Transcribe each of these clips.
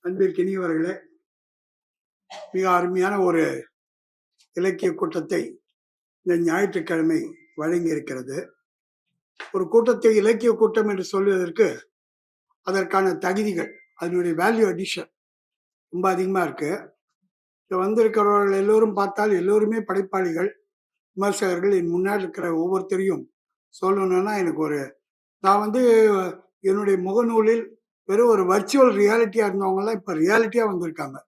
அன்பிற்கினியவர்களே, மிக அருமையான ஒரு இலக்கிய கூட்டத்தை இந்த ஞாயிற்றுக்கிழமை வழங்கி இருக்கிறது. ஒரு கூட்டத்தை இலக்கிய கூட்டம் என்று சொல்வதற்கு அதற்கான தகுதிகள், அதனுடைய வேல்யூ அடிஷன் ரொம்ப அதிகமா இருக்கு. வந்திருக்கிறவர்கள் எல்லோரும் பார்த்தால் எல்லோருமே படைப்பாளிகள், விமர்சகர்கள். என் முன்னாடி இருக்கிற ஒவ்வொருத்தரையும் சொல்லணும்னா நான் என்னுடைய முகநூலில் வெறும் ஒரு வர்ச்சுவல் ரியாலிட்டியா இருந்தவங்கலாம் இப்ப ரியாலிட்டியா வந்திருக்காங்க.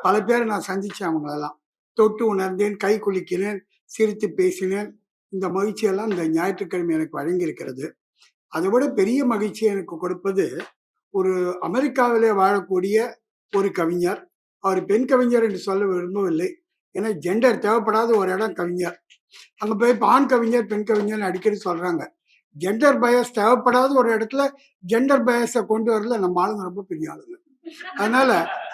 பல பேரை நான் சந்திச்சேன். அவங்களெல்லாம் தொட்டு உணர்ந்தேன், கை குலுக்கினேன், சிரித்து பேசினேன். இந்த மகிழ்ச்சியெல்லாம் இந்த ஞாயிற்றுக்கிழமை எனக்கு வழங்கியிருக்கிறது. அதை விட பெரிய மகிழ்ச்சி எனக்கு கொடுப்பது ஒரு அமெரிக்காவிலே வாழக்கூடிய ஒரு கவிஞர். அவர் பெண் கவிஞர் என்று சொல்ல விரும்பவில்லை, ஏன்னா ஜெண்டர் தேவைப்படாத ஒரு இடம் கவிஞர். அங்க போய் ஆண் கவிஞர் பெண் கவிஞர் அடிக்கடி சொல்றாங்க. ஜெண்டர் பயஸ் தேவைப்படாத ஒரு இடத்துல ஜெண்டர் பயஸை கொண்டு வரல நம்ம ஆளுங்க ரொம்ப பெரிய ஆளுங்க. அதனால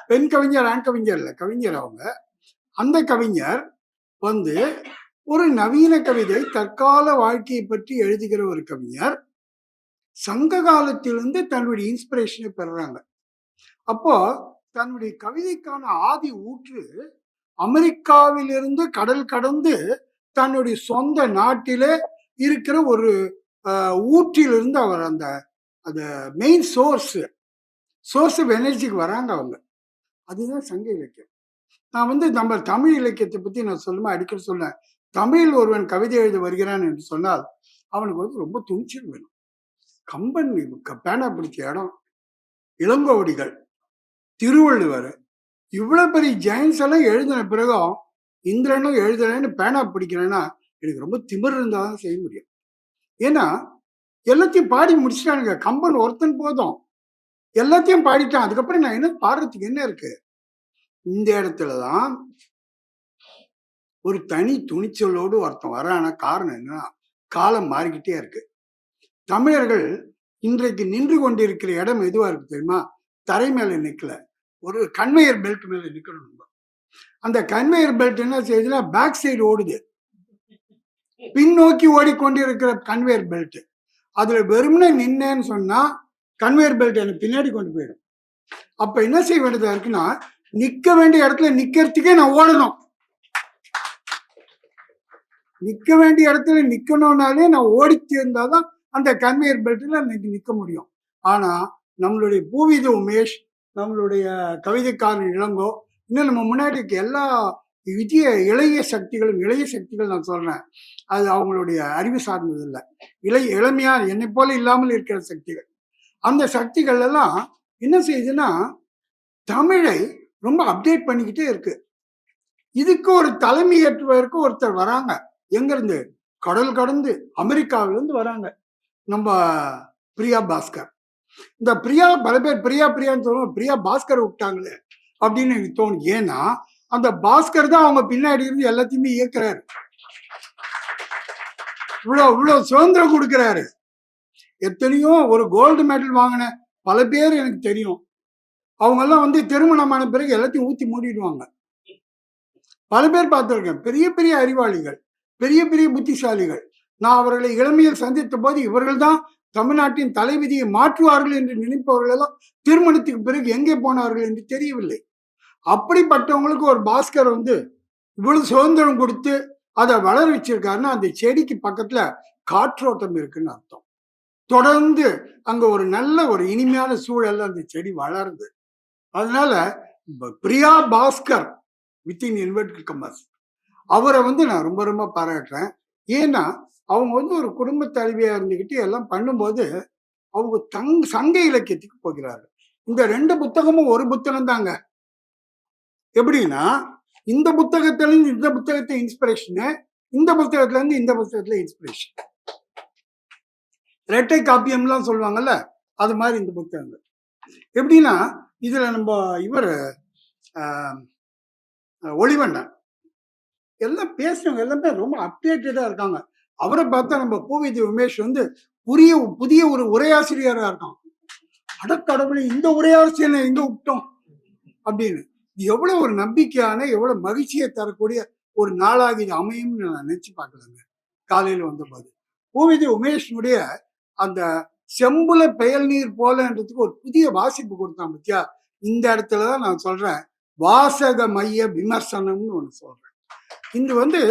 பெண் கவிஞர் ஆண் கவிஞர் இல்லை, கவிஞர் அவங்க. அந்த கவிஞர் ஒரு நவீன கவிதை, தற்கால வாழ்க்கையை பற்றி எழுதுகிற ஒரு கவிஞர். சங்க காலத்திலிருந்து தன்னுடைய இன்ஸ்பிரேஷனை பெறுறாங்க. அப்போ தன்னுடைய கவிதைக்கான ஆதி ஊற்று அமெரிக்காவிலிருந்து கடல் கடந்து தன்னுடைய சொந்த நாட்டிலே இருக்கிற ஒரு ஊற்றிலிருந்து அவர் அந்த மெயின் சோர்ஸ் ஆஃப் எனர்ஜிக்கு வராங்க அவங்க. அதுதான் சங்க இலக்கியம். நான் நம்ம தமிழ் இலக்கியத்தை பத்தி நான் அடிக்கடி சொல்லேன். தமிழில் ஒருவன் கவிதை எழுத வருகிறான் என்று சொன்னால் அவனுக்கு ரொம்ப துணிச்சல் வேணும். கம்பன் பேனா பிடிச்ச இடம், இளங்கோவடிகள், திருவள்ளுவர், இவ்வளவு பெரிய ஜெயின்ஸ் எல்லாம் எழுதின பிறகும் இந்திரனும் எழுதுறேன்னு பேனா பிடிக்கிறேன்னா எனக்கு ரொம்ப திமிர் இருந்தாதான் செய்ய முடியும். ஏன்னா எல்லாத்தையும் பாடி முடிச்சிட்டானுங்க. கம்பன் ஒருத்தன் போதும், எல்லாத்தையும் பாடிட்டான். அதுக்கப்புறம் நான் என்ன பாடுறதுக்கு என்ன இருக்கு? இந்த இடத்துலதான் ஒரு தனி துணிச்சலோடு ஒருத்தன் வரான. காரணம் என்னன்னா, காலம் மாறிக்கிட்டே இருக்கு. தமிழர்கள் இன்றைக்கு நின்று கொண்டிருக்கிற இடம் எதுவா இருக்கு தெரியுமா? தரை மேல நிக்கல, ஒரு கன்வேயர் பெல்ட் மேல நிக்கணும். அந்த கன்வேயர் பெல்ட் என்ன செய்யுதுன்னா பேக் சைடு ஓடுது, பின்னோக்கி ஓடிக்கொண்டிருக்கிற கன்வேயர் பெல்ட். அதுல வெறும்னே நின்னேன்னு சொன்னா கன்வேயர் பெல்ட் எனக்கு பின்னாடி கொண்டு போயிடும். அப்ப என்ன செய்ய வேண்டியதா இருக்குன்னா, நிக்க வேண்டிய இடத்துல நிக்கிறதுக்கே நான் ஓடணும். நிக்க வேண்டிய இடத்துல நிக்கணும்னாலே நான் ஓடிச்சு இருந்தாதான் அந்த கன்வேயர் பெல்ட்ல நிக்க முடியும். ஆனா நம்மளுடைய பூவித உமேஷ், நம்மளுடைய கவிதைக்காரன் இளங்கோ, இன்னும் நம்ம முன்னாடி எல்லா இளைய சக்திகள் நான் சொல்றேன், அது அவங்களுடைய அறிவு சார்ந்தது இல்லை, இளமையா என்னை போல இல்லாமல் இருக்கிற சக்திகள். அந்த சக்திகள் எல்லாம் என்ன செய்யுதுன்னா தமிழை ரொம்ப அப்டேட் பண்ணிக்கிட்டே இருக்கு. இதுக்கு ஒரு தலைமை ஏற்றுவதற்கு ஒருத்தர் வராங்க. எங்க இருந்து? கடல் கடந்து அமெரிக்காவிலிருந்து வராங்க. நம்ம பிரியா பாஸ்கர். இந்த பிரியா, பல பேர் பிரியான்னு சொல்லுவோம், பிரியா பாஸ்கர் விட்டாங்களே அப்படின்னு எனக்கு தோணும். ஏன்னா அந்த பாஸ்கர் தான் அவங்க பின்னாடி இருந்து எல்லாத்தையுமே இயக்குறாரு. இவ்வளவு சுதந்திரம் கொடுக்கிறாரு. எத்தனையோ ஒரு கோல்டு மெடல் வாங்கின பல பேர் எனக்கு தெரியும். அவங்க எல்லாம் திருமணமான பிறகு எல்லாத்தையும் ஊத்தி மூடிடுவாங்க. பல பேர் பார்த்திருக்கேன். பெரிய பெரிய அறிவாளிகள், பெரிய பெரிய புத்திசாலிகள். நான் அவர்களை இளமையில் சந்தித்த போது இவர்கள் தான் தமிழ்நாட்டின் தலைவிதியை மாற்றுவார்கள் என்று நினைப்பவர்கள் எல்லாம் திருமணத்துக்கு பிறகு எங்கே போனார்கள் என்று தெரியவில்லை. அப்படிப்பட்டவங்களுக்கு ஒரு பாஸ்கர் இவ்வளவு சுதந்திரம் கொடுத்து அதை வளர வச்சிருக்காருன்னா அந்த செடிக்கு பக்கத்துல காற்றோட்டம் இருக்குன்னு அர்த்தம். தொடர்ந்து அங்க ஒரு நல்ல ஒரு இனிமையான சூழல்ல அந்த செடி வளருது. அதனால Priya Bhaskar within inverted commerce அவரை நான் ரொம்ப ரொம்ப பாராட்டுறேன். ஏன்னா அவங்க ஒரு குடும்ப தலைவியா இருந்துகிட்டு எல்லாம் பண்ணும்போது அவங்க சங்க இலக்கியத்துக்கு போகிறார்கள். இந்த 2 புத்தகமும் ஒரு புத்தகம் தாங்க. எப்படின்னா இந்த புத்தகத்துல இருந்து இந்த புத்தகத்தை இன்ஸ்பிரேஷனு, இந்த புத்தகத்துல இருந்து இந்த புத்தகத்துல இன்ஸ்பிரேஷன். இரட்டை காப்பியம்லாம் சொல்லுவாங்கல்ல, அது மாதிரி இந்த புத்தகங்கள். எப்படின்னா இதுல நம்ம இவர் ஒளிவண்ணன் எல்லாம் பேசுறவங்க எல்லாமே ரொம்ப அப்டேட்டடா இருக்காங்க. அவரை பார்த்தா நம்ம பூவிதி உமேஷ் புதிய ஒரு உரையாசிரியரா இருக்கான். அடக்கடவுளை இந்த உரையாசிரியரை எங்க விட்டோம் அப்படின்னு. எவ்வளவு ஒரு நம்பிக்கையான, எவ்வளவு மகிழ்ச்சியை தரக்கூடிய ஒரு நாளாக இது அமையும் நான் நினைச்சு பார்க்கலங்க. காலையில வந்தபோது பூவிதி உமேஷனுடைய அந்த செம்புல பெயல் நீர் போலன்றதுக்கு ஒரு புதிய வாசிப்பு கொடுத்தான் பத்தியா. இந்த இடத்துலதான் நான் சொல்றேன் வாசக மைய விமர்சனம்னு ஒண்ணு சொல்றேன். இது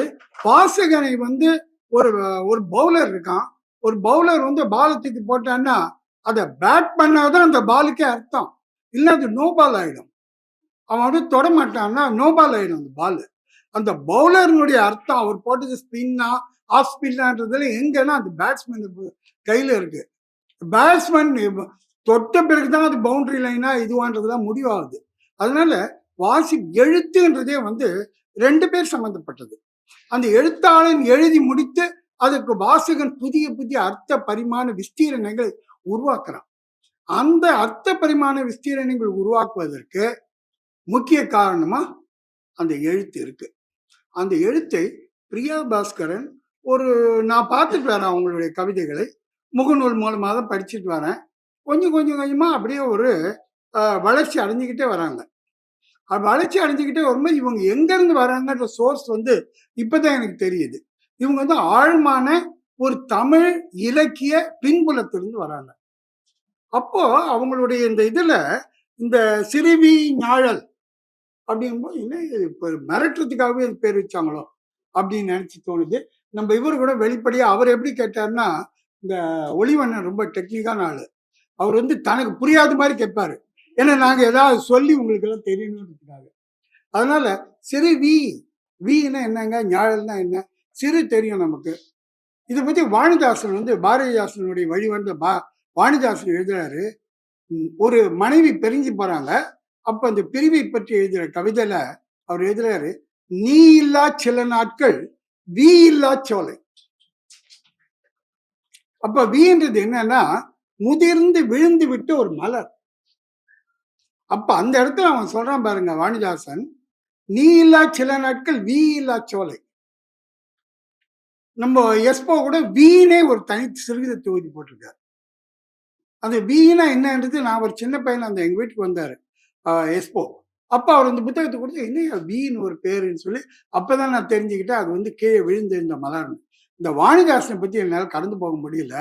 வாசகனை ஒரு ஒரு பவுலர் இருக்கான். ஒரு பவுலர் பாலை தூக்கி போட்டான்னா அதை பேட் பண்ணாதான் அந்த பாலுக்கே அர்த்தம். இல்ல அது நோ பால் ஆயிடும். அவன் தொட மாட்டான்னா நோ பால் ஆயிடும் அந்த பால். அந்த பவுலருடைய அர்த்தம் அவர் போட்டது ஸ்பின்னா ஆஃப் ஸ்பின்னான்றதுல எங்கன்னா அந்த பேட்ஸ்மேன் கையில இருக்கு. பேட்ஸ்மேன் தொட்ட பிறகுதான் அது பவுண்டரி லைனா இதுவான்றதுலாம் முடிவாகுது. அதனால எழுத்துன்றதே 2 பேர் சம்பந்தப்பட்டது. அந்த எழுத்தாளன் எழுதி முடித்து அதுக்கு வாசகன் புதிய புதிய அர்த்த பரிமாண விஸ்தீரணங்களை உருவாக்குறான். அந்த அர்த்த பரிமாண விஸ்தீரணங்கள் உருவாக்குவதற்கு முக்கிய காரணமா அந்த எழுத்து இருக்கு. அந்த எழுத்தை பிரியா பாஸ்கரன் நான் பார்த்துட்டு வரேன் அவங்களுடைய கவிதைகளை, முகநூல் மூலமாக தான் படிச்சுட்டு வரேன். கொஞ்சம் கொஞ்சமா அப்படியே ஒரு வளர்ச்சி அடைஞ்சுக்கிட்டே வராங்க. வளர்ச்சி அடைஞ்சுக்கிட்டே வரும்போது இவங்க எங்க இருந்து வராங்கன்ற சோர்ஸ் இப்பதான் எனக்கு தெரியுது. இவங்க ஆழமான ஒரு தமிழ் இலக்கிய பின்புலத்திலிருந்து வராங்க. அப்போ அவங்களுடைய இந்த இதுல இந்த சிறுவி ஞாழல் அப்படிங்கும்போது இப்ப மிரட்டுறதுக்காகவே அது பேர் வச்சாங்களோ அப்படின்னு நினைச்சு தோணுது. நம்ம இவரு கூட வெளிப்படையா அவர் எப்படி கேட்டாருன்னா, இந்த ஒளிவண்ணன் ரொம்ப டெக்னிக்கான ஆளு. அவர் தனக்கு புரியாத மாதிரி கேட்பாரு. ஏன்னா நாங்க ஏதாவது சொல்லி உங்களுக்கு எல்லாம் தெரியணும்ன்றதுக்காக. அதனால சிறு வீன்னா என்னங்க, ஞாழல்னா என்ன, சிறு தெரியும் நமக்கு. இதை பத்தி வாணிதாசன் பாரதிதாசனுடைய வழிவந்த வாணிதாசன் எழுதுறாரு. ஒரு மனைவி பிரிஞ்சு போறாங்க. அப்ப அந்த பிரிவை பற்றி எழுதுற கவிதையில அவர் எழுதுறாரு, நீ இல்லா சில நாட்கள் வீ இல்லா சோலை. அப்ப வீன்றது என்னன்னா முதிர்ந்து விழுந்து விட்டு ஒரு மலர். அப்ப அந்த இடத்துல அவன் சொல்றான் பாருங்க வாணிதாசன், நீ இல்லா சில நாட்கள் வீ இல்லா சோலை. நம்ம எஸ்போ கூட வீணே ஒரு தனி சிறுகித தொகுதி போட்டிருக்காரு. அந்த வீணா என்னன்றது நான் ஒரு சின்ன பையன் எங்க வீட்டுக்கு வந்தாரு எஸ்போ. அப்ப அவர் இந்த புத்தகத்தை கொடுத்து என்ன வீண் ஒரு பேருன்னு சொல்லி அப்பதான் நான் தெரிஞ்சுக்கிட்டேன் அது கீழே விழுந்து இந்த மலர்னு. இந்த வாணிதாசனை பத்தி என்னால் கடந்து போக முடியல.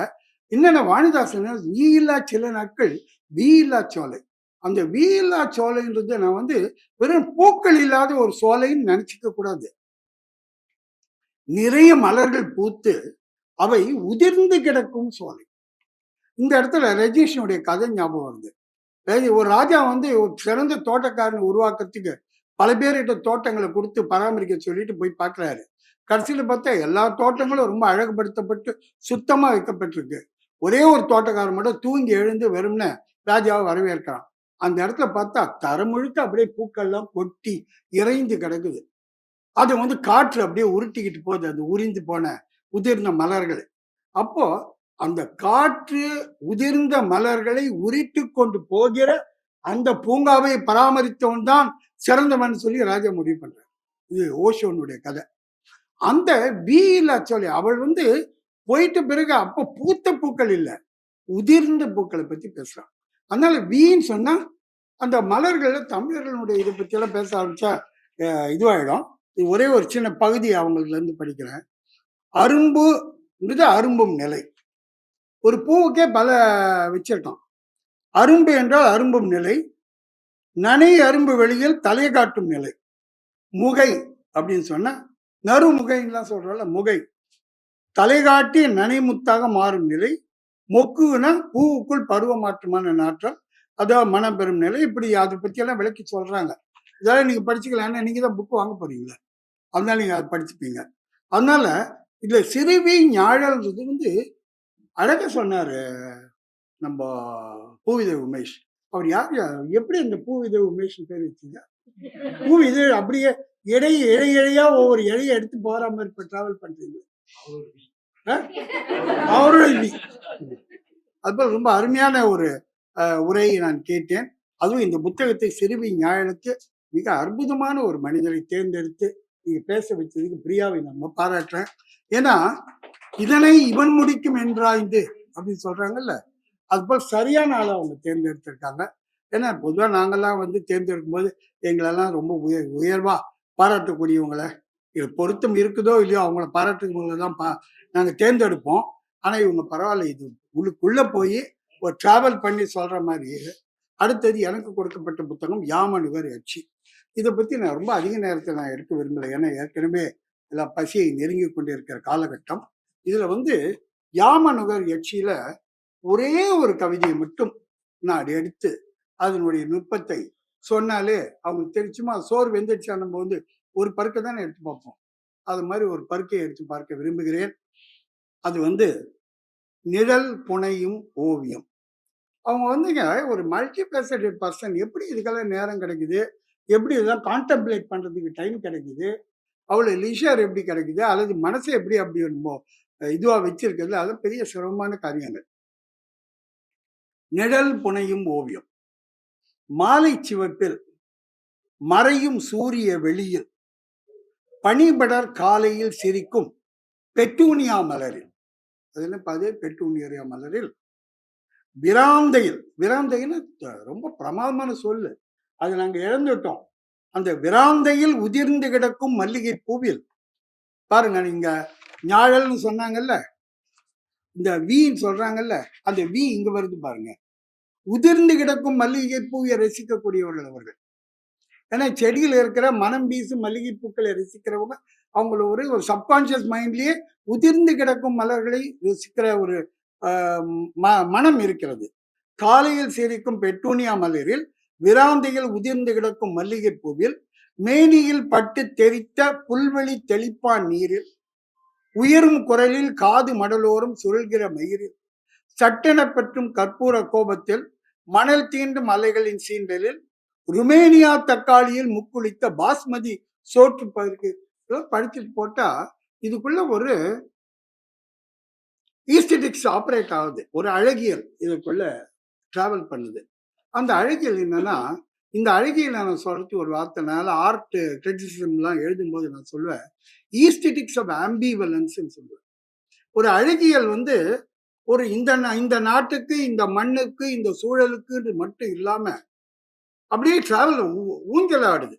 என்னென்ன வாணிதாசன் வீ இல்லா சில நாட்கள் வீ இல்லா சோலை. அந்த வீ இல்லா சோலைன்றது நான் வெறும் பூக்கள் இல்லாத ஒரு சோலைன்னு நினைச்சுக்க கூடாது. நிறைய மலர்கள் பூத்து அவை உதிர்ந்து கிடக்கும் சோலை. இந்த இடத்துல ரஜினிஷனுடைய கதை ஞாபகம் வருது. ஒரு ராஜா ஒரு சிறந்த தோட்டக்காரனை உருவாக்குறதுக்கு பல பேர்கிட்ட தோட்டங்களை கொடுத்து பராமரிக்க சொல்லிட்டு போய் பார்க்கிறாரு. கடைசியில பார்த்தா எல்லா தோட்டங்களும் ரொம்ப அழகுபடுத்தப்பட்டு சுத்தமா வைக்கப்பட்டிருக்கு. ஒரே ஒரு தோட்டக்காரன் மட்டும் தூங்கி எழுந்து வெறும்னு ராஜாவை வரவேற்கிறான். அந்த இடத்துல பார்த்தா தரம் முழுக்க அப்படியே பூக்கள்லாம் கொட்டி இறைந்து கிடக்குது. அது காற்று அப்படியே உருட்டிக்கிட்டு போகுது அது உரிந்து போன உதிர்ந்த மலர்கள். அப்போ அந்த காற்று உதிர்ந்த மலர்களை உரிட்டு கொண்டு போகிற அந்த பூங்காவை பராமரித்தவன் தான் சிறந்தவன் சொல்லி ராஜா முடிவு பண்றார். இது ஓஷோனுடைய கதை. அந்த வீல சொல்லி அவள் போயிட்ட பிறகு அப்ப பூத்த பூக்கள் இல்லை, உதிர்ந்த பூக்களை பத்தி பேசுறான். அதனால வீன்னு சொன்னா அந்த மலர்கள் தமிழர்களுடைய இதை பத்தி எல்லாம் பேச ஆரம்பிச்சா இதுவாயிடும். இது ஒரே ஒரு சின்ன பகுதி அவங்களுக்கு இருந்து படிக்கிறேன். அரும்பு அரும்பும் நிலை. ஒரு பூவுக்கே பல வச்சிருக்கான். அரும்பு என்றால் அரும்பும் நிலை, நனை அரும்பு வெளியில் தலை காட்டும் நிலை. முகை அப்படின்னு சொன்னா நறுமுகைன்னுலாம் சொல்றோம்ல, முகை தலை காட்டி நனைமுத்தாக மாறும் நிலை. மொக்குன்னா பூவுக்குள் பருவ மாற்றமான நாற்றம், அதாவது மனம் பெறும் நிலை. இப்படி அதை பத்தி எல்லாம் விளக்கி சொல்றாங்க. இதெல்லாம் நீங்க படிச்சுக்கலாம், நீங்க தான் புக்கு வாங்க போறீங்களா, அதனால நீங்க அதை படிச்சுப்பீங்க. அதனால இதுல சிறுவி ஞாழல்ன்றது அழகா சொன்னாரு நம்ம பூவிதழ் உமேஷ். அவர் யார் எப்படி அந்த பூவிதழ் உமேஷ் பேர் வச்சீங்க? பூவிதழ் அப்படியே இழையா ஒவ்வொரு இழையை எடுத்து போற மாதிரி இப்ப டிராவல் பண்றீங்க. அவரோட அதுபோல் ரொம்ப அருமையான ஒரு உரையை நான் கேட்டேன். அதுவும் இந்த புத்தகத்தை சிறுவி ஞாழலுக்கு மிக அற்புதமான ஒரு மனிதரை தேர்ந்தெடுத்து நீங்க பேச வச்சதுக்கு பிரியாவை நம்ம பாராட்டுறேன். ஏன்னா இதனை இவன் முடிக்கும் என்றாய்ந்து அப்படின்னு சொல்றாங்கல்ல, அது போல் சரியான ஆளை அவங்க தேர்ந்தெடுத்திருக்காங்க. ஏன்னா பொதுவாக நாங்கெல்லாம் தேர்ந்தெடுக்கும் போது எங்களெல்லாம் ரொம்ப உயர்வா பாராட்டக்கூடியவங்களை, இது பொருத்தம் இருக்குதோ இல்லையோ அவங்கள பாராட்டுறவங்களை தான் நாங்கள் தேர்ந்தெடுப்போம். ஆனா இவங்க பரவாயில்ல, இது உள்ளுக்குள்ள போய் ஒரு டிராவல் பண்ணி சொல்ற மாதிரி அடுத்தது எனக்கு கொடுக்கப்பட்ட புத்தகம் யாமனுகர் யட்சி. இதை பத்தி நான் ரொம்ப அதிக நேரத்தை நான் எடுக்க விரும்பலை. ஏன்னா ஏற்கனவே எல்லாம் பசியை நெருங்கி கொண்டிருக்கிற காலகட்டம். இதுல வந்து யாமனுகர் யட்சியில ஒரே ஒரு கவிதையை மட்டும் நான் எடுத்து அதனுடைய நுட்பத்தை சொன்னாலே அவங்களுக்கு தெரிச்சுமா. சோறு வெந்துடுச்சா நம்ம வந்து ஒரு பருக்கை தானே எடுத்து பார்ப்போம். அது மாதிரி ஒரு பருக்கையை எடுத்து பார்க்க விரும்புகிறேன். அது வந்து நிழல் புனையும் ஓவியம். அவங்க வந்துங்க ஒரு மல்டி ஃபேசட்டட் பர்சன். எப்படி இதுக்கெல்லாம் நேரம் கிடைக்குது, எப்படி இதெல்லாம் கான்டெம்ப்ளேட் பண்றதுக்கு டைம் கிடைக்குது, அவ்வளோ லிஷர் எப்படி கிடைக்குது, அல்லது மனசை எப்படி அப்படி இதுவா வச்சிருக்கிறது, அது பெரிய சிரமமான காரியங்கள். நிழல் புனையும் ஓவியம். மாலை சிவப்பில் மறையும் சூரிய வெளியில் பனிபடர் காலையில் சிரிக்கும் பெட்டூனியா மலரில், அது என்ன பாது, பெட்டூனியா மலரில் விராந்தையில், விராந்தைன்னு ரொம்ப பிரமாதமான சொல்லு, அது நாங்க இழந்துட்டோம். அந்த விராந்தையில் உதிர்ந்து கிடக்கும் மல்லிகை பூவில் பாருங்க, நீங்க ஞாழல்னு சொன்னாங்கல்ல, இந்த வீன்னு சொல்றாங்கல்ல, அந்த வீ இங்க வருது பாருங்க. உதிர்ந்து கிடக்கும் மல்லிகை பூவை ரசிக்கக்கூடியவர்கள் அவர்கள். ஏன்னா செடியில் இருக்கிற மனம் வீசும் மல்லிகை பூக்களை ரசிக்கிறவங்க அவங்கள ஒரு சப்கான்சியஸ் மைண்ட்லயே உதிர்ந்து கிடக்கும் மலர்களை ரசிக்கிற ஒரு மனம் இருக்கிறது. காலையில் சிரிக்கும் பெட்டூனியா மலரில் விராந்தையில் உதிர்ந்து கிடக்கும் மல்லிகை பூவில் மேனியில் பட்டு தெரித்த புல்வெளி தெளிப்பான் நீரில் உயரும் குரலில் காது மடலோரும் சுழல்கிற மயிரில் சட்டென பெற்றும் கற்பூர கோபத்தில் மணல் தீண்டும் அலைகளின் சீண்டலில் ருமேனியா தக்காளியில் முக்குளித்த பாஸ்மதி சோற்று பயிருக்கு படிச்சுட்டு போட்டா இதுக்குள்ள ஒரு ஈஸ்தெட்டிக்ஸ் ஆப்ரேட் ஆகுது, ஒரு அழகியல் இதுக்குள்ள டிராவல் பண்ணுது. அந்த அழகியல் என்னன்னா, இந்த அழகியல் நான் சொல்றது ஒரு வார்த்தைனால ஆர்ட் கிரிட்டிசிசம்லாம் எழுதும்போது நான் சொல்லுவேன் ஈஸ்தெட்டிக்ஸ் ஆஃப் ஆம்பிவலன்ஸ் சொல்லுவேன். ஒரு அழகியல் வந்து ஒரு இந்த நாட்டுக்கு, இந்த மண்ணுக்கு, இந்த சூழலுக்கு மட்டும் இல்லாம அப்படியே டிராவல் ஊஞ்சலாடுது.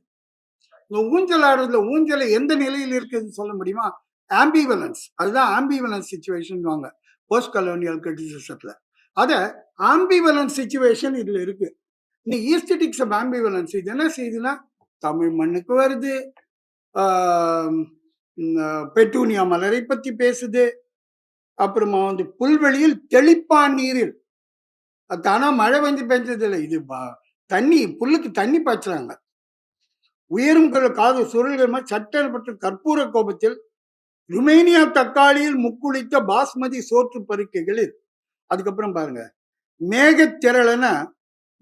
இந்த ஊஞ்சலாடுறதுல ஊஞ்சலை எந்த நிலையில் இருக்குதுன்னு சொல்ல முடியுமா? ஆம்பிவலன்ஸ். அதுதான் ஆம்பிவலன்ஸ் சிச்சுவேஷன் வாங்க போஸ்ட் கலோனியல் கிரிட்டிசிசத்துல. அத ஆம்பிவலன்ஸ் சிச்சுவேஷன் இதுல இருக்கு. இந்த ஈஸ்தெட்டிக்ஸ் ஆஃப் ஆம்பிவலன்ஸ் இது என்ன செய்யுதுன்னா, தமிழ் மண்ணுக்கு வருது, பெட்டூனியா மலரை பத்தி பேசுது, அப்புறமா வந்து புல்வெளியில் தெளிப்பான் நீரில் தானா மழை வந்து பெஞ்சது இல்லை, இது தண்ணி புல்லுக்கு தண்ணி பாய்ச்சுறாங்க. உயரும் காது சுருள்கள் சட்டப்பட்ட கற்பூர கோபத்தில் ருமேனியா தக்காளியில் முக்குளித்த பாஸ்மதி சோற்று பருக்கைகளில். அதுக்கப்புறம் பாருங்க, மேகத்திரளன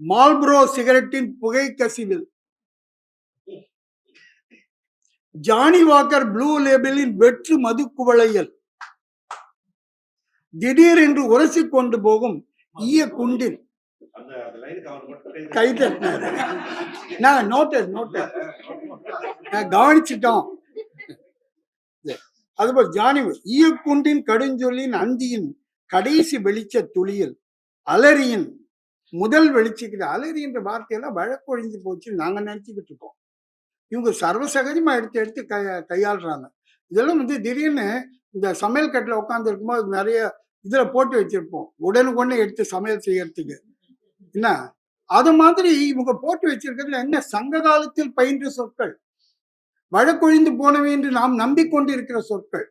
மால்ப்ரோ சிகரெட்டின் புகை கசிவில் ஜானி வாக்கர் ப்ளூ லேபிளின் வெற்று மது குவளையல் திடீரென்று உரசி கொண்டு போகும் ஈய குண்டில் கை தட்டினாரு. நான் கவனிச்சிட்டோம். அதுபோல் ஜானி ஈயக்குண்டின் கடுஞ்சொல்லின் அந்தியின் கடைசி வெளிச்ச துளியில் அலரியின் முதல் வெளிச்சிக்கிற அலரின்ற வார்த்தையெல்லாம் வழக்கொழிஞ்சு போச்சு நாங்க நினைச்சுக்கிட்டு இருக்கோம். இவங்க சர்வசகஜமா எடுத்து கையாளுறாங்க. இதெல்லாம் வந்து திடீர்னு இந்த சமையல் கட்டில் உட்காந்து இருக்கும்போது நிறைய இதுல போட்டு வச்சிருப்போம், உடனுக்குடனே எடுத்து சமையல் செய்யறதுக்கு. என்ன அது மாதிரி இவங்க போட்டு வச்சிருக்கிறதுல என்ன சங்க காலத்தில் பயின்ற சொற்கள், வழக்கொழிந்து போனவை என்று நாம் நம்பிக்கொண்டு இருக்கிற சொற்கள்.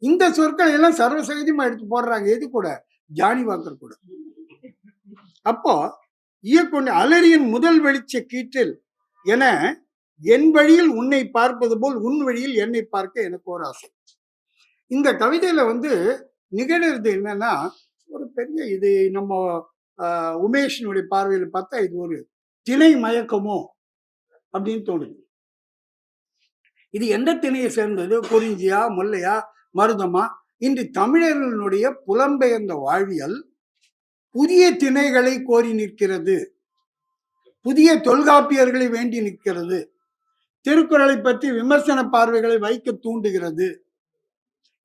இந்த சொற்கள் எல்லாம் சர்வசகஜமா எடுத்து போடுறாங்க. எது கூட? ஜானி வாக்கர் கூட. அப்போ ஈயக்கொண்டு அலரியின் முதல் வெளிச்ச கீற்றில் என என் வழியில் உன்னை பார்ப்பது போல் உன் வழியில் என்னை பார்க்க எனக்கு ஒரு ஆசை. இந்த கவிதையில வந்து நிகழ்றது என்னன்னா, ஒரு பெரிய இது நம்ம உமேஷனுடைய பார்வையில் பார்த்தா இது ஒரு திணை மயக்கமோ அப்படின்னு தோணுது. இது எந்த திணையை சேர்ந்தது? குறிஞ்சியா, முல்லையா, மருதமா? இன்று தமிழர்களுடைய புலம்பெயர்ந்த வாழ்வியல் புதிய திணைகளை கோரி நிற்கிறது, புதிய தொல்காப்பியர்களை வேண்டி நிற்கிறது, திருக்குறளை பற்றி விமர்சன பார்வைகளை வைக்க தூண்டுகிறது.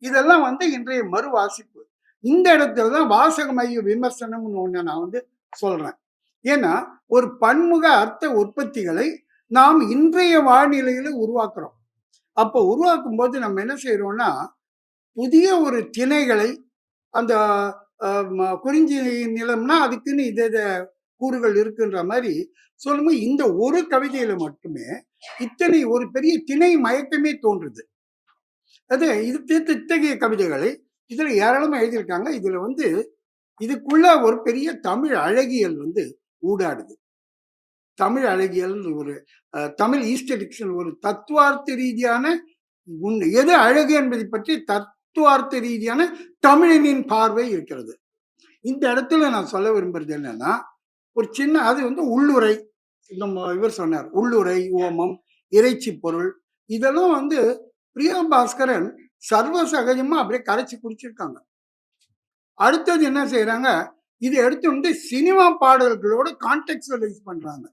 இதெல்லாம் வந்து இன்றைய மறு வாசிப்பு. இந்த இடத்துலதான் வாசக மைய விமர்சனம்னு ஒண்ணு நான் வந்து சொல்றேன். ஏன்னா ஒரு பன்முக அர்த்த உற்பத்திகளை நாம் இன்றைய வாழ்நிலையில உருவாக்குறோம். அப்போ உருவாக்கும் போது நம்ம என்ன செய்யறோம்னா, புதிய ஒரு திணைகளை, அந்த குறிஞ்சி நிலம்னா அதுக்குன்னு இதை கூறுகள் இருக்குன்ற மாதிரி சொல்லும்போது இந்த ஒரு கவிதையில மட்டுமே இத்தனை ஒரு பெரிய திணை மயக்கமே தோன்றுது. அது இத்தகைய கவிதைகளை இதுல ஏராளமா எழுதியிருக்காங்க. இதுல வந்து இதுக்குள்ள ஒரு பெரிய தமிழ் அழகியல் வந்து ஊடாடுது. தமிழ் அழகியல் ஒரு தமிழ் ஈஸ்டெடிக்ஷன் ஒரு தத்துவார்த்த ரீதியான எது அழகு என்பதை பற்றி தத்துவார்த்த ரீதியான தமிழனின் பார்வை இருக்கிறது. இந்த இடத்துல நான் சொல்ல விரும்புறது என்னன்னா, ஒரு சின்ன அது வந்து உள்ளுரை, நம்ம இவர் சொன்னார் உள்ளுரை, ஓமம், இறைச்சி பொருள், இதெல்லாம் வந்து பிரியா பாஸ்கரன் சர்வ சகஜமா அப்படியே கரைச்சி குடிச்சிருக்காங்க. அடுத்தது என்ன செய்யறாங்க, இதை எடுத்து வந்து சினிமா பாடல்களோட கான்டெக்சுவலைஸ் பண்றாங்க.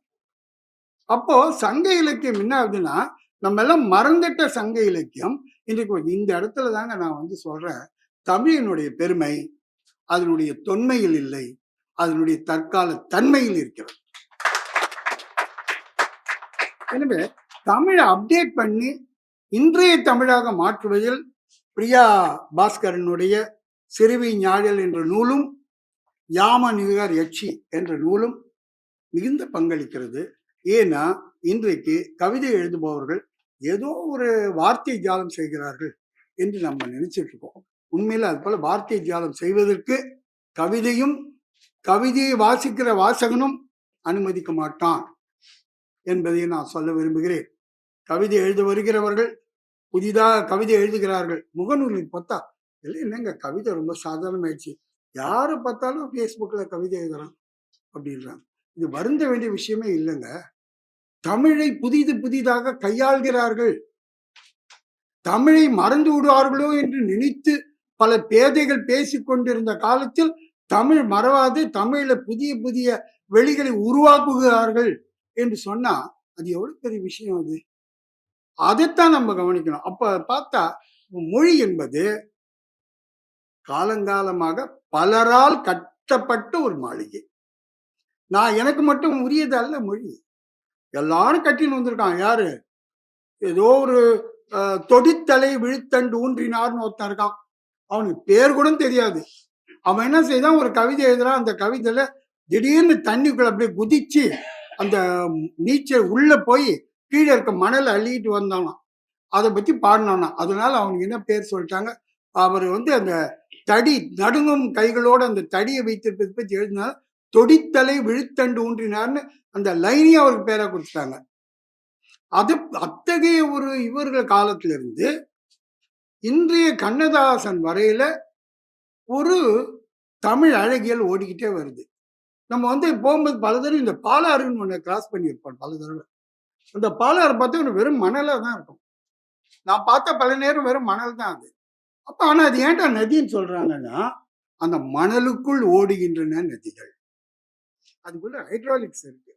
அப்போ சங்க இலக்கியம் என்ன ஆகுதுன்னா, நம்ம எல்லாம் மறந்துட்ட சங்க இலக்கியம் இன்றைக்கு இந்த இடத்துல தாங்க நான் வந்து சொல்றேன், தமிழினுடைய பெருமை அதனுடைய தொன்மையில் இல்லை, அதனுடைய தற்கால தன்மையில் இருக்கிறது. எனவே தமிழை அப்டேட் பண்ணி இன்றைய தமிழாக மாற்றுவதில் பிரியா பாஸ்கரனுடைய சிறுவி ஞாழல் என்ற நூலும் யாம நிகர் யட்சி என்ற நூலும் மிகுந்த பங்களிக்கிறது. ஏன்னா இன்றைக்கு கவிதை எழுதுபவர்கள் ஏதோ ஒரு வார்த்தை ஜாலம் செய்கிறார்கள் என்று நம்ம நினைச்சிட்டு இருக்கோம். உண்மையில அது போல வார்த்தை ஜாலம் செய்வதற்கு கவிதையும் கவிதையை வாசிக்கிற வாசகனும் அனுமதிக்க மாட்டான் என்பதை நான் சொல்ல விரும்புகிறேன். கவிதை எழுத வருகிறவர்கள் புதிதாக கவிதை எழுதுகிறார்கள், முகநூலில் பார்த்தா எல்லாம் என்னங்க கவிதை ரொம்ப சாதாரணமாயிடுச்சு, யாரை பார்த்தாலும் ஃபேஸ்புக்கில் கவிதை எழுதுறான் அப்படின்றாங்க. இது வருந்த வேண்டிய விஷயமே இல்லைங்க. தமிழை புதிதாக கையாள்கிறார்கள். தமிழை மறந்து விடுவார்களோ என்று நினைத்து பல பேதைகள் பேசிக் கொண்டிருந்த காலத்தில் தமிழ் மறவாது தமிழ்ல புதிய வெளிகளை உருவாக்குகிறார்கள் என்று சொன்னா அது எவ்வளவு பெரிய விஷயம். அது அதைத்தான் நம்ம கவனிக்கணும். அப்ப பார்த்தா மொழி என்பது காலங்காலமாக பலரால் கட்டப்பட்ட ஒரு மாளிகை. நான் எனக்கு மட்டும் உரியது அல்ல மொழி, எல்லாரும் கட்டின்னு வந்திருக்கான். யாரு, ஏதோ ஒரு தொடித்தலை விழுத்தண்டு ஊன்றினார்னு ஒருத்தன் இருக்கான், அவனுக்கு பேர் கூட தெரியாது. அவன் என்ன செய்தான், ஒரு கவிதை எழுதுறான். அந்த கவிதையில திடீர்னு தண்ணிக்குள்ள அப்படியே குதிச்சு அந்த நீச்சல் உள்ள போய் கீழே இருக்க மணலை அள்ளிட்டு வந்தானா, அதை பத்தி பாடினானா. அதனால அவனுக்கு என்ன பேர் சொல்லிட்டாங்க, அவர் வந்து அந்த தடி நடுங்கும் கைகளோட அந்த தடியை வைத்திருப்பதை பற்றி எழுதினால தொடித்தலை விழுத்தண்டு ஊன்றினார்னு அந்த லைனையும் அவருக்கு பேரா கொடுத்துட்டாங்க. அது அத்தகைய ஒரு இவர்கள் காலத்திலிருந்து இன்றைய கண்ணதாசன் வரையில ஒரு தமிழ் அழகியல் ஓடிக்கிட்டே வருது. நம்ம வந்து போகும்போது பல தடவை இந்த பாலாறுன்னு ஒண்ணு கிராஸ் பண்ணியிருப்போம் பல தடவை. அந்த பாலாறு பார்த்தா வெறும் மணலா தான் இருக்கும். நான் பார்த்த பல நேரம் வெறும் மணல் தான் அது. அப்ப ஆனா அது ஏன்டா நதின்னு சொல்றாங்கன்னா, அந்த மணலுக்குள் ஓடுகின்றன நதிகள். அதுக்குள்ள ஹைட்ராலிக்ஸ் இருக்கு.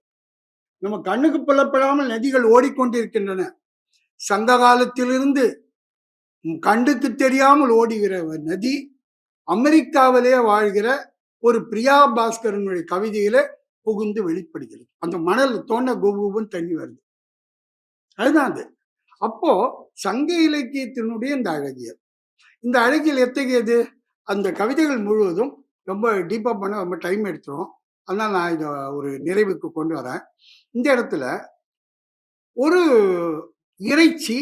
நம்ம கண்ணுக்கு புலப்படாமல் நதிகள் ஓடிக்கொண்டிருக்கின்றன. சங்க காலத்திலிருந்து கண்டுக்கு தெரியாமல் ஓடுகிற நதி அமெரிக்காவிலே வாழ்கிற ஒரு பிரியா பாஸ்கரனுடைய கவிதையில புகுந்து வெளிப்படுகிறது. அந்த மணல் தோண்ட கோபுன்னு தண்ணி வருது, அதுதான் அது. அப்போ சங்க இலக்கியத்தினுடைய இந்த அழகியல் எத்தகையது, அந்த கவிதைகள் முழுவதும் ரொம்ப டீப்பா பண்ண ரொம்ப டைம் எடுத்துரும். அதனால நான் இதை ஒரு நிறைவுக்கு கொண்டு வரேன். இந்த இடத்துல ஒரு இறைச்சி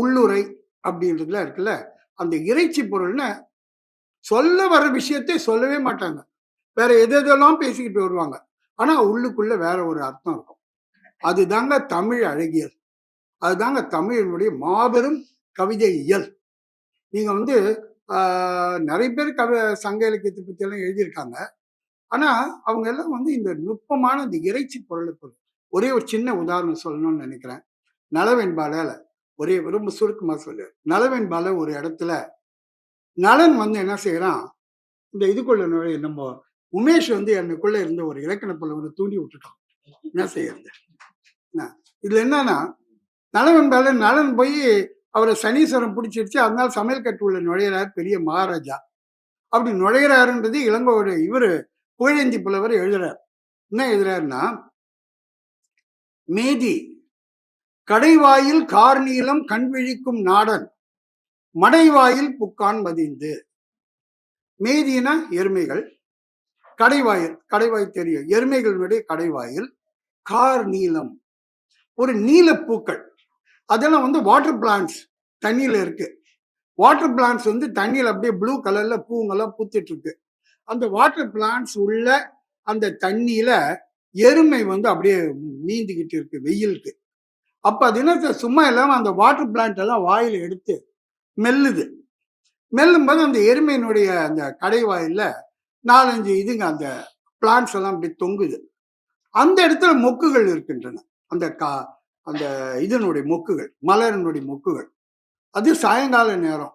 உள்ளுரை அப்படின்றதுல இருக்குல்ல, அந்த இறைச்சி பொருள்னு சொல்ல வர விஷயத்தை சொல்லவே மாட்டாங்க, வேற எதெல்லாம் பேசிக்கிட்டு வருவாங்க. ஆனா உள்ளுக்குள்ள வேற ஒரு அர்த்தம் இருக்கும். அதுதாங்க தமிழ் அழகியல், அதுதாங்க தமிழினுடைய மாபெரும் கவிதை இயல். நீங்க வந்து நிறைய பேர் சங்க இலக்கியத்தை பத்தி எல்லாம் எழுதியிருக்காங்க. ஆனா அவங்க எல்லாம் வந்து இந்த நுட்பமான இந்த இறைச்சி பொருளை ஒரே ஒரு சின்ன உதாரணம் சொல்லணும்னு நினைக்கிறேன். நலவெண்பால ஒரே ரொம்ப சுருக்கமா சொல்லு. நலவெண்பால ஒரு இடத்துல நலன் வந்து என்ன செய்யறான், இந்த இதுக்குள்ள நம்ம உமேஷ் வந்து எனக்குள்ள இருந்த ஒரு இலக்கண புலவனை தூண்டி விட்டுட்டான். என்ன செய்யறது, இதுல என்னன்னா, நலவெண்பால நலன் போய் அவரை சனீஸ்வரம் பிடிச்சிருச்சு, அதனால சமையல் கட்டு உள்ள நுழையிறாரு பெரிய மகாராஜா. அப்படி நுழையிறாருன்றது இளங்கோட இவரு புகழேந்தி புலவர் எழுதுறார். என்ன எழுதுறாருன்னா, மேதி கடைவாயில் கார்நீளம் கண்விழிக்கும் நாடன் மடைவாயில் புக்கான் மதிந்து. மேதினா எருமைகள், கடைவாயில், கடைவாய் தெரியும், எருமைகளுடைய கடைவாயில் கார் நீலம், ஒரு நீல பூக்கள், அதெல்லாம் வந்து வாட்டர் பிளான்ட்ஸ் தண்ணியில இருக்கு. வாட்டர் பிளான்ட்ஸ் வந்து தண்ணியில் அப்படியே ப்ளூ கலர்ல பூங்கெல்லாம் பூத்துட்டு இருக்கு. அந்த வாட்டர் பிளான்ட்ஸ் உள்ள அந்த தண்ணியில எருமை வந்து அப்படியே நீந்திக்கிட்டு இருக்கு வெயிலுக்கு. அப்ப அது என்ன, சும்மா இல்லாம அந்த வாட்டர் பிளான்ட் எல்லாம் வாயில எடுத்து மெல்லுது. மெல்லும் போது அந்த எருமையினுடைய அந்த கடைவாயில 4-5 இதுங்க அந்த பிளான்ட்ஸ் எல்லாம் அப்படி தொங்குது. அந்த இடத்துல மொக்குகள் இருக்கின்றன. அந்த அந்த இதனுடைய மொக்குகள், மலரினுடைய மொக்குகள். அது சாயங்கால நேரம்,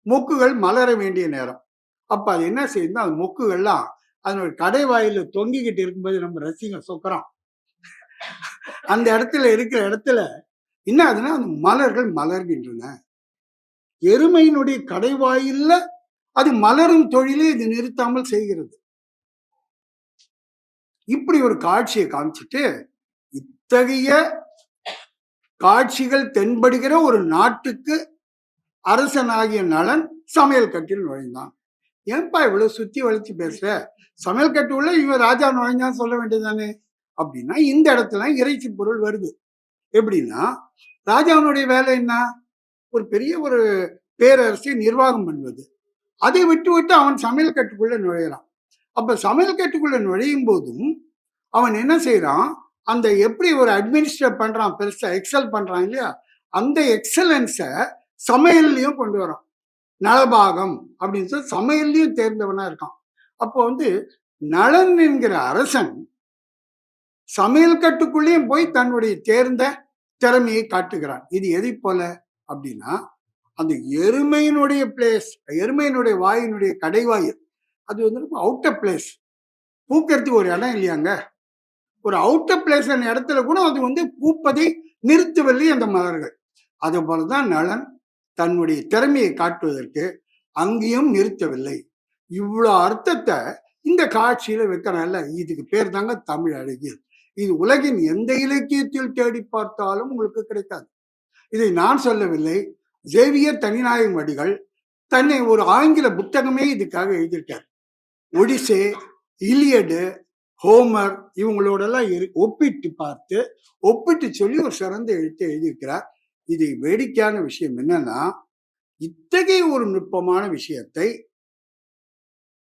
மொக்குகள் மலர வேண்டிய நேரம். அப்ப அது என்ன செய்யுதுன்னா, அந்த மொக்குகள்லாம் அதனுடைய கடைவாயில தொங்கிக்கிட்டு இருக்கும்போது நம்ம ரசிகம் சொக்கிறோம். அந்த இடத்துல இருக்கிற இடத்துல என்ன ஆகுதுன்னா, அந்த மலர்கள் மலர்கின்றன. எருமையினுடைய கடைவாயில்ல அது மலரும் தொழிலே இது நிறுத்தாமல் செய்கிறது. இப்படி ஒரு காட்சியை காமிச்சிட்டு, இத்தகைய காட்சிகள் தென்படுகிற ஒரு நாட்டுக்கு அரசனாகிய நளன் சமையல் கட்டில் நுழைந்தான். ஏன்பா இவ்வளவு சுத்தி வளைச்சு பேசுற? சமையல் கட்டு உள்ள இவன் ராஜா நுழைஞ்சான்னு சொல்ல வேண்டியதானே அப்படின்னா, இந்த இடத்துல இறைச்சி பொருள் வருது. எப்படின்னா, ராஜாவினுடைய வேலை என்ன? ஒரு பெரிய ஒரு பேரரசை நிர்வாகம் பண்ணுவது. அதை விட்டு விட்டு அவன் சமையல் கட்டுக்குள்ள நுழையிறான். அப்ப சமையல் கட்டுக்குள்ள நுழையும் போதும் அவன் என்ன செய்யறான், அந்த எப்படி ஒரு அட்மினிஸ்ட்ரேட் பண்றான், பெருசா எக்ஸல் பண்றான் இல்லையா, அந்த எக்ஸலன்ஸை சமையல்லையும் கொண்டு வரான். நலபாகம் அப்படின்னு சொல்லி சமையல்லையும் தேர்ந்தவனா இருக்கான். அப்போ வந்து நளன் என்கிற அரசன் சமையல் கட்டுக்குள்ளேயும் போய் தன்னுடைய தேர்ந்த திறமையை காட்டுகிறான். இது எதை போல அப்படின்னா, அந்த எருமையினுடைய பிளேஸ், எருமையினுடைய வாயினுடைய கடைவாயில், அது வந்து அவுட்டர் பிளேஸ், பூக்கிறதுக்கு ஒரு இடம் இல்லையாங்க, ஒரு அவுட்டர் பிளேஸ் இடத்துல கூட அது வந்து பூப்பதை நிறுத்தவில்லை அந்த மலர்கள். அது போலதான் நளன் தன்னுடைய திறமையை காட்டுவதற்கு அங்கேயும் நிறுத்தவில்லை. இவ்வளவு அர்த்தத்தை இந்த காட்சியில வைக்கிறான்ல, இதுக்கு பேர் தாங்க தமிழ் அழகியல். இது உலகின் எந்த இலக்கியத்தில் தேடி பார்த்தாலும் உங்களுக்கு கிடைக்காது. இதை நான் சொல்லவில்லை, சேவியர் தனிநாயகம் அடிகள் தன்னை ஒரு ஆங்கில புத்தகமே இதுக்காக எழுதியிருக்கார். ஒடிசே, இலியடு, ஹோமர் இவங்களோடெல்லாம் ஒப்பிட்டு பார்த்து ஒப்பிட்டு சொல்லி ஒரு சிறந்த எழுத்தை எழுதியிருக்கிறார். இது வேடிக்கையான விஷயம் என்னன்னா, இத்தகைய ஒரு நுட்பமான விஷயத்தை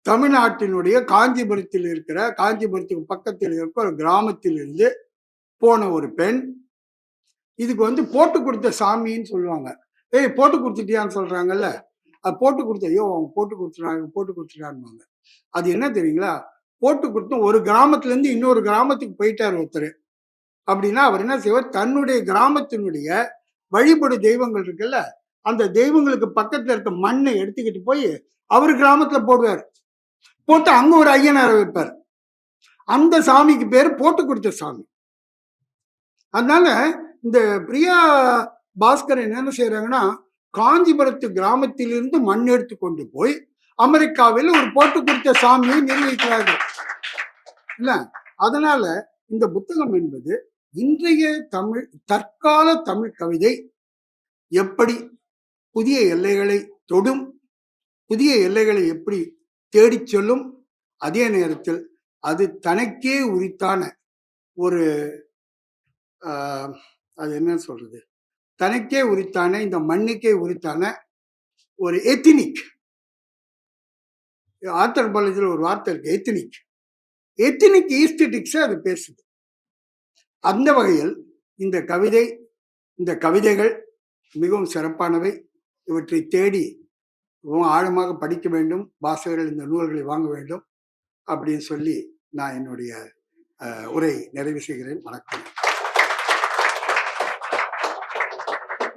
தமிழ்நாட்டினுடைய காஞ்சிபுரத்தில் இருக்கிற, காஞ்சிபுரத்துக்கு பக்கத்தில் இருக்கிற ஒரு கிராமத்தில் இருந்து போன ஒரு பெண், இதுக்கு வந்து போட்டு கொடுத்த சாமின்னு சொல்லுவாங்க. ஏய் போட்டு கொடுத்துட்டியான்னு சொல்றாங்கல்ல, அது போட்டு கொடுத்த, ஐயோ அவங்க போட்டு கொடுத்துட்டாங்க. அது என்ன தெரியுங்களா, போட்டு கொடுத்தோம் ஒரு கிராமத்துல இருந்து இன்னொரு கிராமத்துக்கு போயிட்டார் ஒருத்தர் அப்படின்னா, அவர் என்ன செய்வார், தன்னுடைய கிராமத்தினுடைய வழிபடு தெய்வங்கள் இருக்குல்ல, அந்த தெய்வங்களுக்கு பக்கத்துல இருக்க மண்ணை எடுத்துக்கிட்டு போய் அவர் கிராமத்துல போடுவார். போட்டு அங்க ஒரு ஐயனாரை வைப்பார். அந்த சாமிக்கு பேர் போட்டு கொடுத்த சாமி. அதனால இந்த பிரியா பாஸ்கர் என்ன செய்யறாங்கன்னா, காஞ்சிபுரத்து கிராமத்திலிருந்து மண் எடுத்து கொண்டு போய் அமெரிக்காவில் ஒரு போட்டு கொடுத்த சாமியை நிர்வகிக்கிறார்கள் இல்ல. அதனால இந்த புத்தகம் என்பது இன்றைய தமிழ், தற்கால தமிழ் கவிதை எப்படி புதிய எல்லைகளை தொடும், புதிய எல்லைகளை எப்படி தேடி சொல்லும், அதே நேரத்தில் அது தனக்கே உரித்தான ஒரு அது என்ன சொல்றது, தனக்கே உரித்தான, இந்த மண்ணுக்கே உரித்தான ஒரு எத்தினிக், ஆந்த்ரோபாலஜியில் ஒரு வார்த்தை இருக்கு, எத்தினிக், எத்தினிக் ஈஸ்தெட்டிக்ஸ் அது பேசுது. அந்த வகையில் இந்த கவிதை, இந்த கவிதைகள் மிகவும் சிறப்பானவை. இவற்றை தேடி ஆழமாக படிக்க வேண்டும், வாசகர்கள் இந்த நூல்களை வாங்க வேண்டும் அப்படின்னு சொல்லி நான் என்னுடைய உரை நிறைவு செய்கிறேன். வணக்கம்.